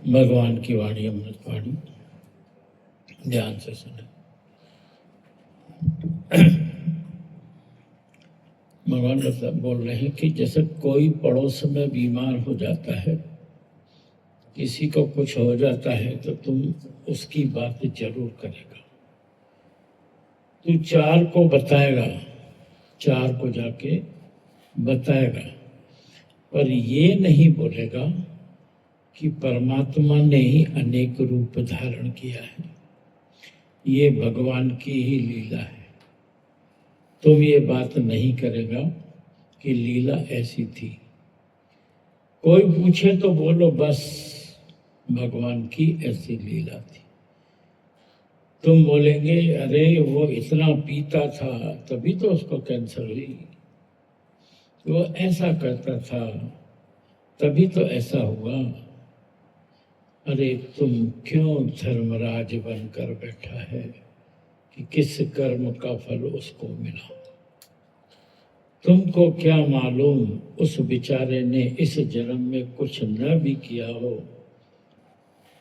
भगवान की वाणी, अमृत वाणी, ध्यान से सुने। भगवान मतलब बोल रहे हैं कि जैसे कोई पड़ोस में बीमार हो जाता है, किसी को कुछ हो जाता है, तो तुम उसकी बात जरूर करेगा। तू चार को बताएगा, चार को जाके बताएगा, पर ये नहीं बोलेगा कि परमात्मा ने ही अनेक रूप धारण किया है, ये भगवान की ही लीला है। तुम ये बात नहीं करेगा कि लीला ऐसी थी। कोई पूछे तो बोलो बस भगवान की ऐसी लीला थी। तुम बोलेंगे अरे वो इतना पीता था तभी तो उसको कैंसर हुई, वो ऐसा करता था तभी तो ऐसा हुआ। अरे तुम क्यों धर्मराज बनकर बैठा है कि किस कर्म का फल उसको मिला। तुमको क्या मालूम उस बेचारे ने इस जन्म में कुछ न भी किया हो।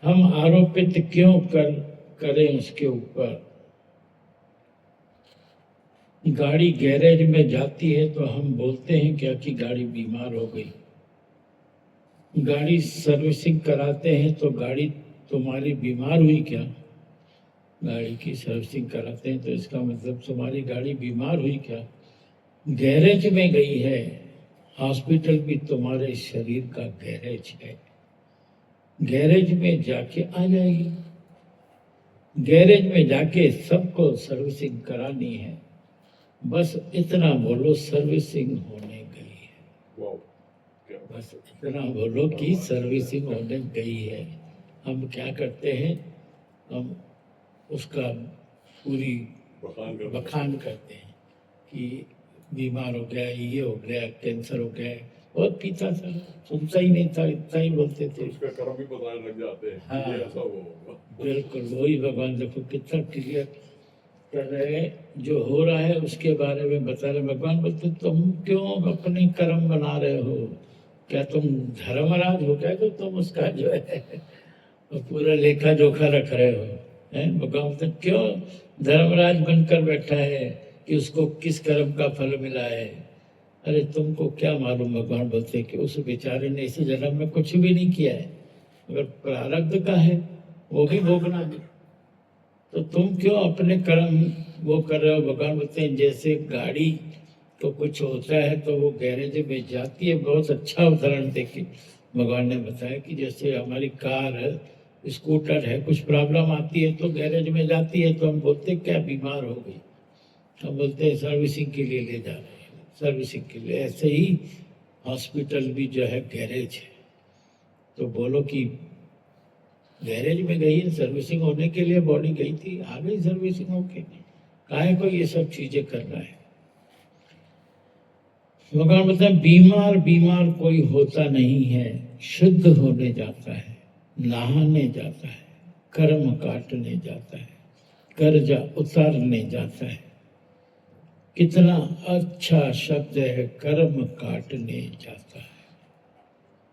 हम आरोपित क्यों करें उसके ऊपर। गाड़ी गैरेज में जाती है तो हम बोलते हैं क्या कि गाड़ी बीमार हो गई। गाड़ी सर्विसिंग कराते हैं तो गाड़ी तुम्हारी बीमार हुई क्या। गाड़ी की सर्विसिंग कराते हैं तो इसका मतलब तुम्हारी गाड़ी बीमार हुई क्या। गैरेज में गई है, हॉस्पिटल भी तुम्हारे शरीर का गैरेज है, गैरेज में जाके आ जाएगी। गैरेज में जाके सबको सर्विसिंग करानी है, बस इतना बोलो सर्विसिंग होने गई है। बस इतना बोलो कि सर्विसिंग होने गई है। हम क्या करते हैं, हम उसका पूरी बखान करते हैं कि बीमार हो गया, ये हो गया, कैंसर हो गया, बहुत पीता था, सुनता ही नहीं था, इतना ही बोलते थे। उसका कर्म भी बताने लग जाते हैं। हाँ, ये ऐसा होगा। बिल्कुल वही भगवान देखो कितना क्लियर कर रहे हैं। जो हो रहा है उसके बारे में बता रहे। भगवान बोलते तुम क्यों अपने कर्म बना रहे हो। क्या तुम धर्मराज हो गया तो तुम उसका जो है पूरा लेखा जोखा रख रहे हो। भगवान बोलते क्यों धर्मराज बनकर बैठा है कि उसको किस कर्म का फल मिला है। अरे तुमको क्या मालूम। भगवान बोलते कि उस बेचारे ने इस जन्म में कुछ भी नहीं किया है, अगर प्रारब्ध का है वो भी भोगना है, तो तुम क्यों अपने कर्म वो कर रहे हो। भगवान बोलते हैं जैसे गाड़ी को कुछ होता है तो वो गैरेज में जाती है। बहुत अच्छा उदाहरण देके भगवान ने बताया कि जैसे हमारी कार है, स्कूटर है, कुछ प्रॉब्लम आती है तो गैरेज में जाती है, तो हम बोलते क्या बीमार हो गई, हम बोलते हैं सर्विसिंग के लिए ले जा रहे हैं, सर्विसिंग के लिए। ऐसे ही हॉस्पिटल भी जो है गैरेज है, तो बोलो कि गैरेज में गई है, सर्विसिंग होने के लिए बॉडी गई थी, आ गई सर्विसिंग होके, काहे को ये सब चीजें कर रहा है। भगवान मतलब बीमार बीमार कोई होता नहीं है, शुद्ध होने जाता है, नहाने जाता है, कर्म काटने जाता है, कर्जा उतारने जाता है। कितना अच्छा शब्द है, कर्म काटने जाता है।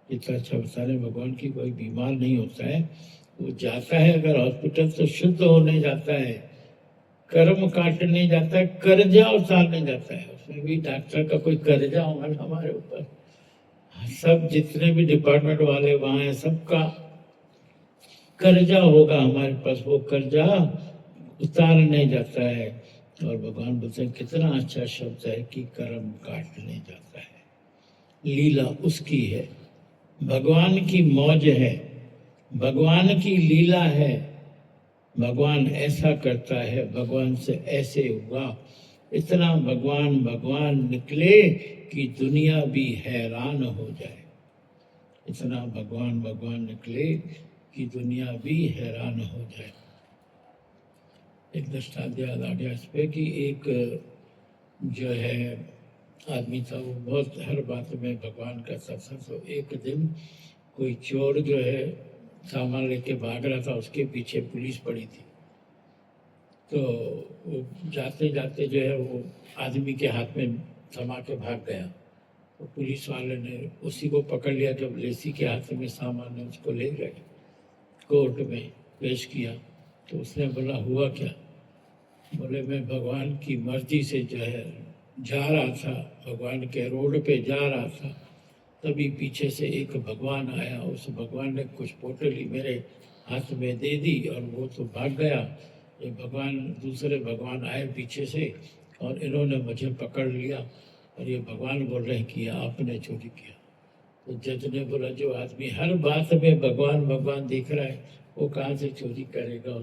इतना अच्छा बता रहे भगवान की कोई बीमार नहीं होता है, वो जाता है अगर हॉस्पिटल तो शुद्ध होने जाता है, कर्म काटने जाता है, कर्जा उतारने जाता है। उसमें भी डॉक्टर का कोई कर्जा होगा हमारे ऊपर। सब जितने भी डिपार्टमेंट वाले वहाँ हैं सबका कर्जा होगा हमारे पास, वो कर्जा उतारने जाता है। और भगवान बोलते हैं कितना अच्छा शब्द है कि कर्म काटने जाता है। लीला उसकी है, भगवान की मौज है, भगवान की लीला है। भगवान ऐसा करता है, भगवान से ऐसे हुआ। इतना भगवान भगवान निकले कि दुनिया भी हैरान हो जाए। इतना भगवान भगवान निकले कि दुनिया भी हैरान हो जाए। एक दृष्टांत याद आ गया इस पे कि एक जो है आदमी था, वो बहुत हर बात में भगवान का सत्संग। तो एक दिन कोई चोर जो है सामान लेके भाग रहा था, उसके पीछे पुलिस पड़ी थी। तो वो जाते जाते जो है वो आदमी के हाथ में थमा के भाग गया। तो पुलिस वाले ने उसी को पकड़ लिया, जब लेसी के हाथ में सामान है उसको ले गए। कोर्ट में पेश किया तो उसने बोला हुआ क्या? बोले मैं भगवान की मर्जी से जो है जा रहा था, भगवान के रोड पे जा रहा था, तभी पीछे से एक भगवान आया, उस भगवान ने कुछ पोटली मेरे हाथ में दे दी और वो तो भाग गया। ये भगवान, दूसरे भगवान आए पीछे से और इन्होंने मुझे पकड़ लिया और ये भगवान बोल रहे हैं कि आपने चोरी किया। तो जज ने बोला जो आदमी हर बात में भगवान भगवान दिख रहा है वो कहाँ से चोरी करेगा?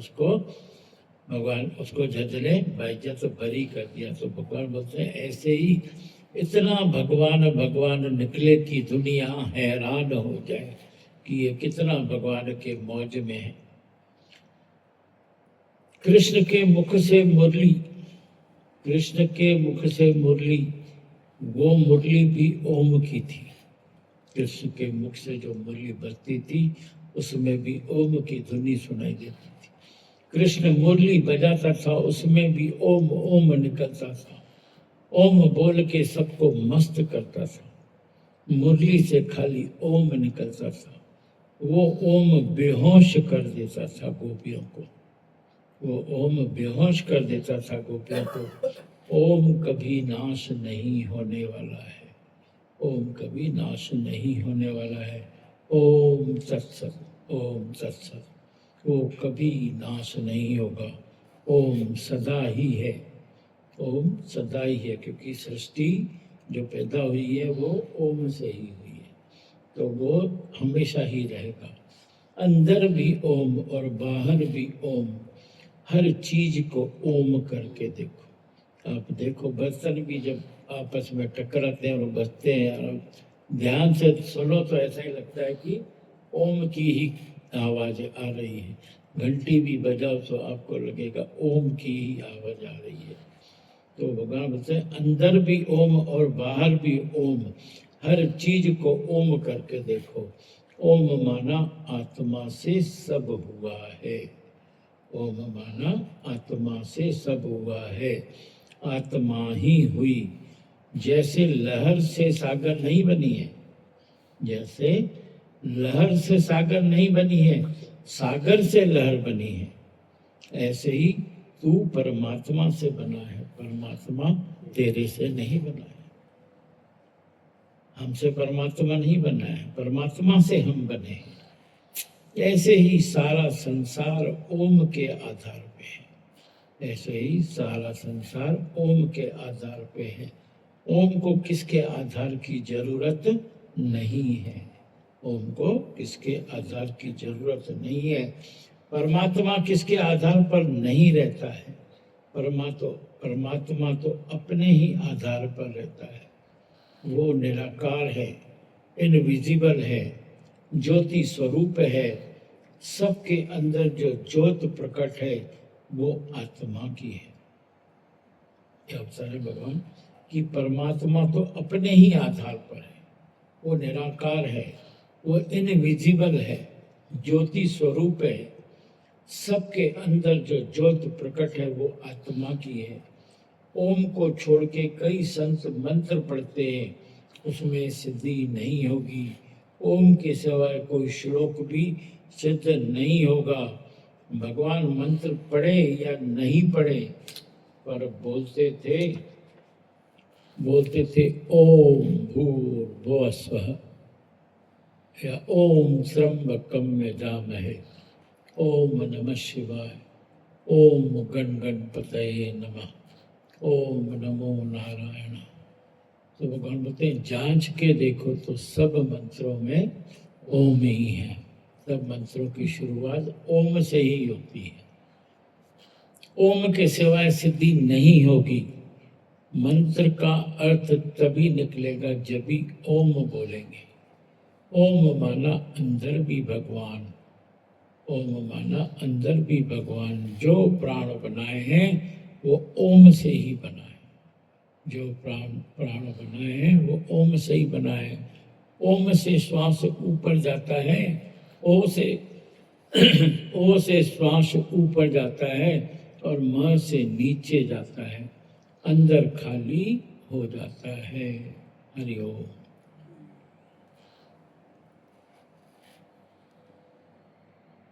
उसको जज ने बाइज्जत बरी कर दिया। तो भगवान बोलते हैं ऐसे ही इतना भगवान भगवान निकले कि दुनिया हैरान हो जाए कि ये कितना भगवान के मौज में है। कृष्ण के मुख से मुरली, कृष्ण के मुख से मुरली, वो मुरली भी ओम की थी। कृष्ण के मुख से जो मुरली बजती थी उसमें भी ओम की ध्वनि सुनाई देती थी। कृष्ण मुरली बजाता था उसमें भी ओम ओम निकलता था। ओम बोल के सबको मस्त करता था। मुरली से खाली ओम निकलता था। वो ओम बेहोश कर देता था गोपियों को। वो ओम बेहोश कर देता था गोपियों को। ओम कभी नाश नहीं होने वाला है। ओम कभी नाश नहीं होने वाला है। ओम तत्सत, ओम तत्सत। वो कभी नाश नहीं होगा। ओम सदा ही है। ओम सदा ही है, क्योंकि सृष्टि जो पैदा हुई है वो ओम से ही हुई है, तो वो हमेशा ही रहेगा। अंदर भी ओम और बाहर भी ओम। हर चीज को ओम करके देखो। आप देखो बर्तन भी जब आपस में टकराते हैं और बजते हैं और ध्यान से सुनो तो ऐसा ही लगता है कि ओम की ही आवाज आ रही है। घंटी भी बजाओ तो आपको लगेगा ओम की ही आवाज आ रही है। तो भगवान बोलते हैं अंदर भी ओम और बाहर भी ओम। हर चीज को ओम करके देखो। ओम माना आत्मा से सब हुआ है। ओम माना आत्मा से सब हुआ है। आत्मा ही हुई। जैसे लहर से सागर नहीं बनी है, जैसे लहर से सागर नहीं बनी है, सागर से लहर बनी है, ऐसे ही तू परमात्मा से बना है। परमात्मा तेरे से नहीं बना है। हमसे परमात्मा नहीं बना है, परमात्मा से हम बने हैं। ऐसे ही सारा संसार ओम के आधार पे है। ऐसे ही सारा संसार ओम के आधार पे है। ओम को किसके आधार की जरूरत नहीं है। ओम को किसके आधार की जरूरत नहीं है। परमात्मा किसके आधार पर नहीं रहता है। परमात्मा तो अपने ही आधार पर रहता है। वो निराकार है, इनविजिबल है, ज्योति स्वरूप है। सबके अंदर जो ज्योत प्रकट है वो आत्मा की है। ये अवसर है भगवान कि परमात्मा तो अपने ही आधार पर है। वो निराकार है, वो इनविजिबल है, ज्योति स्वरूप है। सबके अंदर जो ज्योत प्रकट है वो आत्मा की है। ओम को छोड़ के कई संत मंत्र पढ़ते हैं, उसमें सिद्धि नहीं होगी। ओम के सिवाय कोई श्लोक भी सिद्ध नहीं होगा। भगवान मंत्र पढ़े या नहीं पढ़े, पर बोलते थे ओम भूर्भुवः स्वः या ओम त्र्यंबकं यजामहे, ओम नमः शिवाय, ओम गण गणपतये नमः, ओम नमो नारायण। तो भगवान बोलते हैं जांच के देखो तो सब मंत्रों में ओम ही है। सब मंत्रों की शुरुआत ओम से ही होती है। ओम के सिवाय सिद्धि नहीं होगी। मंत्र का अर्थ तभी निकलेगा जब भी ओम बोलेंगे। ओम माना अंदर भी भगवान। ओम माना अंदर भी भगवान। जो प्राण बनाए हैं वो ओम से ही बनाए। जो प्राण बनाए हैं वो ओम से ही बनाए। ओम से श्वास ऊपर जाता है। ओ से श्वास ऊपर जाता है और म से नीचे जाता है। अंदर खाली हो जाता है। हरि ओम।